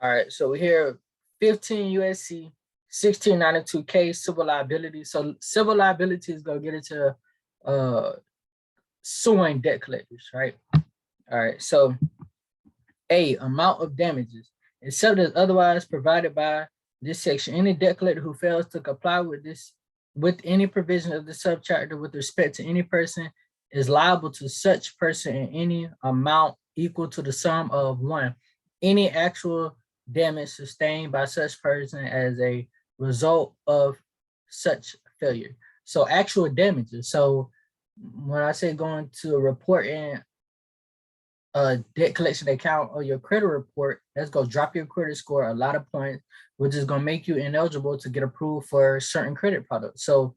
All right, so we here 15 USC 1692K civil liability. So civil liability is gonna get into suing debt collectors, right? All right, so A, amount of damages, except as otherwise provided by this section. Any debt collector who fails to comply with any provision of the subchapter with respect to any person is liable to such person in any amount equal to the sum of one, any actual damage sustained by such person as a result of such failure. So actual damages. So when I say going to a report in a debt collection account or your credit report, that's going to drop your credit score a lot of points, which is going to make you ineligible to get approved for certain credit products. So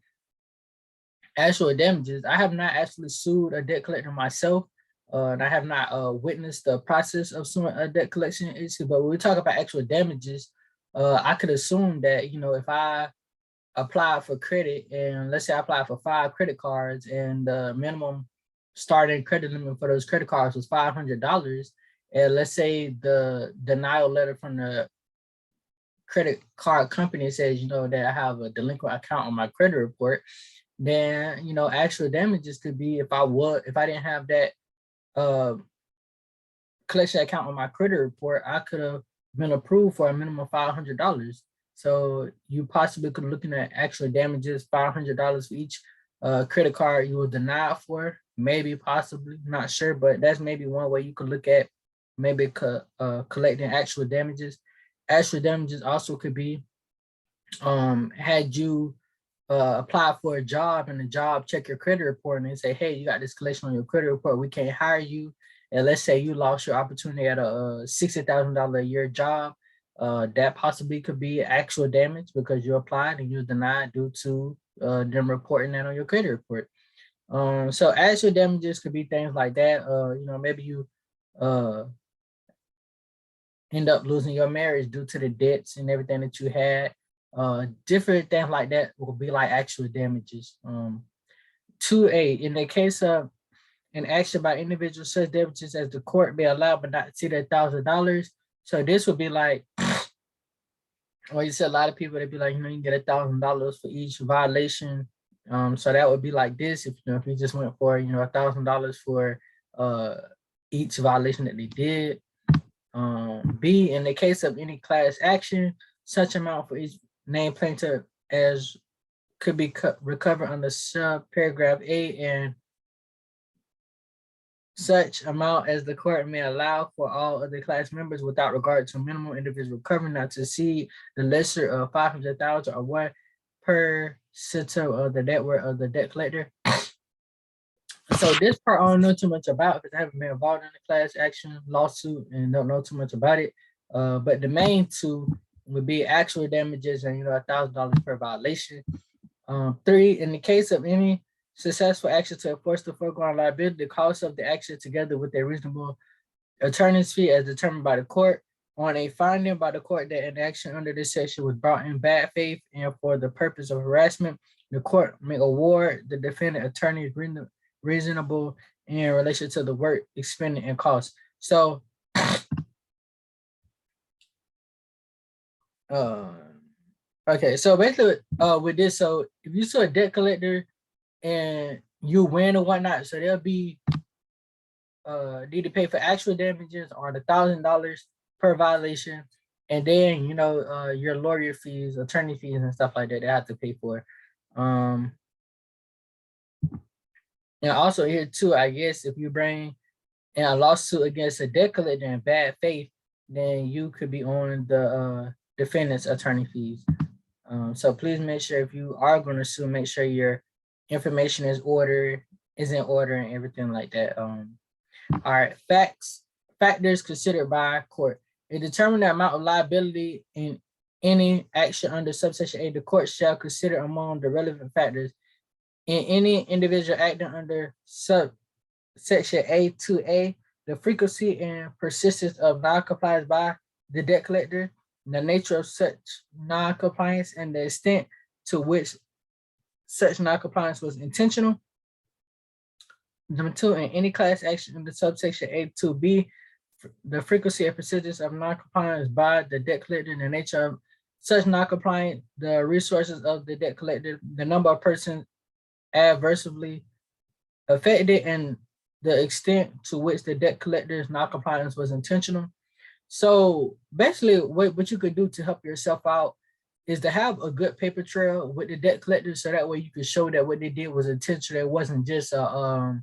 actual damages, I have not actually sued a debt collector myself, and I have not witnessed the process of suing a debt collection agency. But when we talk about actual damages, I could assume that, you know, if I apply for credit and let's say I apply for 5 credit cards and the minimum starting credit limit for those credit cards was $500, and let's say the denial letter from the credit card company says, you know, that I have a delinquent account on my credit report, then, you know, actual damages could be if I didn't have that collection account on my credit report, I could have been approved for a minimum of $500. So you possibly could be looking at actual damages, $500 for each credit card you were denied for, maybe, possibly, not sure, but that's maybe one way you could look at maybe collecting actual damages. Actual damages also could be had you apply for a job and the job check your credit report and they say, hey, you got this collection on your credit report, we can't hire you. And let's say you lost your opportunity at a $60,000 a year job. That possibly could be actual damage because you applied and you were denied due to them reporting that on your credit report. So actual damages could be things like that. You know, maybe you end up losing your marriage due to the debts and everything that you had. Different things like that will be like actual damages. 2A, in the case of an action by individual, such damages as the court may allow but not exceed $1,000. So this would be like, well, you said a lot of people, they'd be like, you know, you can get $1,000 for each violation. So that would be like this, if you know, if you just went for, you know, $1,000 for each violation that they did. B, in the case of any class action, such amount for each named plaintiff as could be recovered under subparagraph A, and such amount as the court may allow for all other class members without regard to minimum individual recovery not to exceed the lesser of 500,000 or 1% of the net worth of the debt collector. So this part I don't know too much about because I haven't been involved in the class action lawsuit and don't know too much about it. But the main two would be actual damages and, you know, $1,000 per violation. 3, in the case of any successful action to enforce the foregoing liability, the cost of the action together with a reasonable attorney's fee as determined by the court on a finding by the court that an action under this section was brought in bad faith and for the purpose of harassment, the court may award the defendant attorney reasonable in relation to the work expended and cost. So okay, so basically with this, so if you sue a debt collector and you win or whatnot, so they'll be need to pay for actual damages on $1,000 per violation, and then, you know, your lawyer fees, attorney fees, and stuff like that they have to pay for. And also here too, I guess if you bring in a lawsuit against a debt collector in bad faith, then you could be on the defendant's attorney fees. So please make sure if you are going to sue, make sure your information is in order and everything like that. All right, factors considered by court. In determining the amount of liability in any action under subsection A, the court shall consider among the relevant factors in any individual acting under subsection A2A, the frequency and persistence of non-compliance by the debt collector, the nature of such non-compliance, and the extent to which such non-compliance was intentional. Number 2, in any class action under subsection A2B, the frequency and persistence of non-compliance by the debt collector, the nature of such non-compliance, the resources of the debt collector, the number of persons adversely affected, and the extent to which the debt collector's non-compliance was intentional. So basically, what you could do to help yourself out is to have a good paper trail with the debt collector, so that way you could show that what they did was intentional. It wasn't just a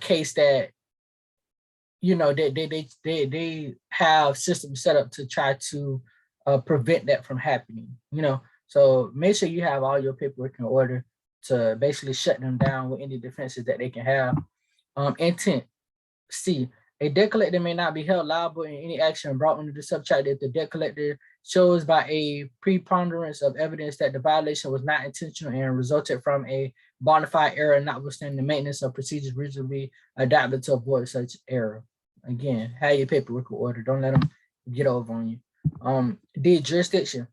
case that they have systems set up to try to prevent that from happening. So make sure you have all your paperwork in order to basically shut them down with any defenses that they can have. Intent. C. A debt collector may not be held liable in any action brought under the subchapter if the debt collector shows by a preponderance of evidence that the violation was not intentional and resulted from a bona fide error, notwithstanding the maintenance of procedures reasonably adapted to avoid such error. Again, have your paperwork in order. Don't let them get over on you. D. Jurisdiction.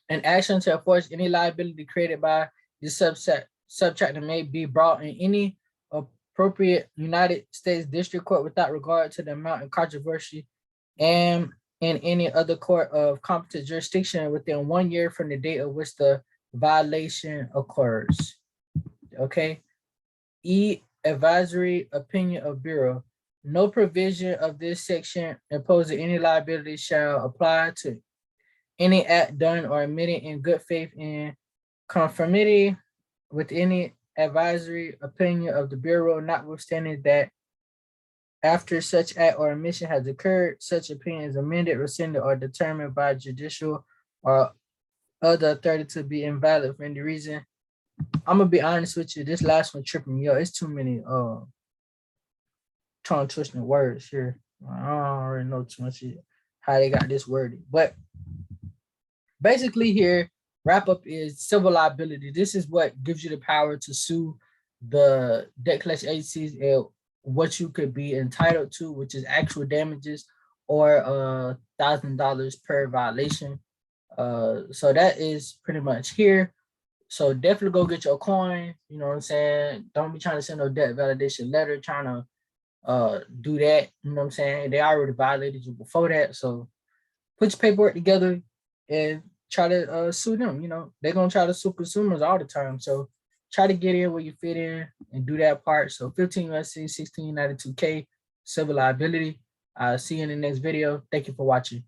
An action to enforce any liability created by the subchapter may be brought in any appropriate United States District Court without regard to the amount of controversy, and in any other court of competent jurisdiction within 1 year from the date of which the violation occurs. Okay. E. Advisory opinion of Bureau. No provision of this section imposing any liability shall apply to any act done or admitted in good faith in conformity with any advisory opinion of the Bureau, notwithstanding that after such act or omission has occurred, such opinion is amended, rescinded, or determined by judicial or other authority to be invalid for any reason. I'm gonna be honest with you, this last one tripping me up. It's too many tongue twisting words here. I don't already know too much how they got this worded, but basically here, wrap up is civil liability. This is what gives you the power to sue the debt collection agencies and what you could be entitled to, which is actual damages or $1,000 per violation. So that is pretty much here. So definitely go get your coin. You know what I'm saying? Don't be trying to send no debt validation letter, trying to do that. You know what I'm saying? They already violated you before that. So put your paperwork together and try to sue them. They're gonna try to sue consumers all the time. So try to get in where you fit in and do that part. So 15 USC 1692K civil liability. I'll see you in the next video. Thank you for watching.